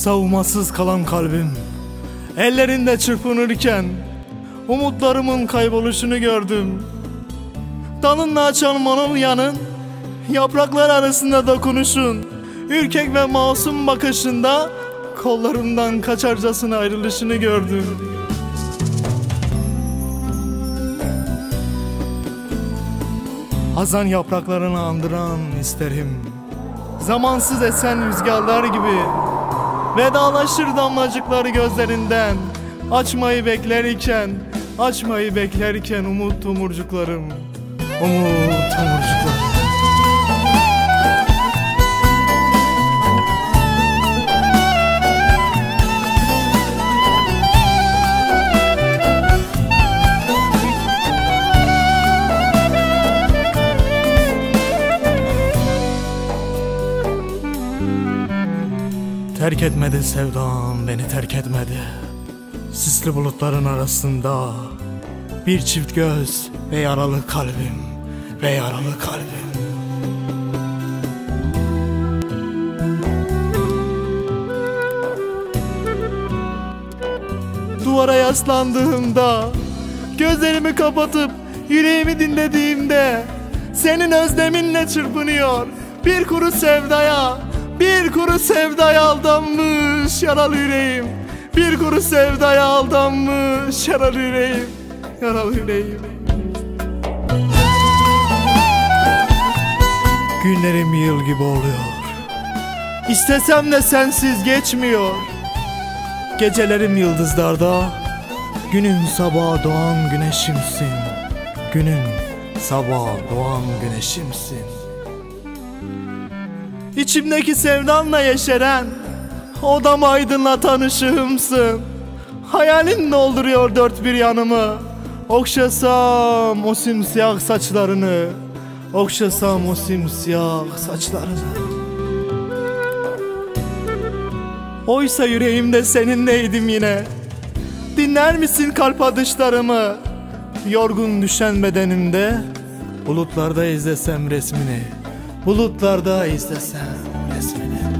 Savunmasız kalan kalbim ellerinde çırpınırken umutlarımın kayboluşunu gördüm. Dalınla açan manolyanın yapraklar arasında dokunuşun, ürkek ve masum bakışında kollarımdan kaçarcasına ayrılışını gördüm. Hazan yapraklarını andıran isterim, zamansız esen rüzgarlar gibi vedalaşır damlacıkları gözlerinden. Açmayı beklerken umut tomurcuklarım, umut tomurcuklarım. Terk etmedi sevdam, beni terk etmedi. Sisli bulutların arasında bir çift göz ve yaralı kalbim, ve yaralı kalbim. Duvara yaslandığımda, gözlerimi kapatıp yüreğimi dinlediğimde senin özleminle çırpınıyor bir kuru sevdaya. Bir kuru sevdaya aldanmış yaralı yüreğim. Bir kuru sevdaya aldanmış yaralı yüreğim. Yaralı yüreğim. Günlerim yıl gibi oluyor. İstesem de sensiz geçmiyor. Gecelerim yıldızlarda. Günün sabah doğan güneşimsin. Günün sabah doğan güneşimsin. İçimdeki sevdanla yeşeren, odamı aydınlatan ışığımsın. Hayalin dolduruyor dört bir yanımı. Okşasam o simsiyah saçlarını, okşasam o simsiyah saçlarını. Oysa yüreğimde seninleydim yine. Dinler misin kalp atışlarımı? Yorgun düşen bedenimde bulutlarda izlesem resmini, bulutlarda izlesem resmini.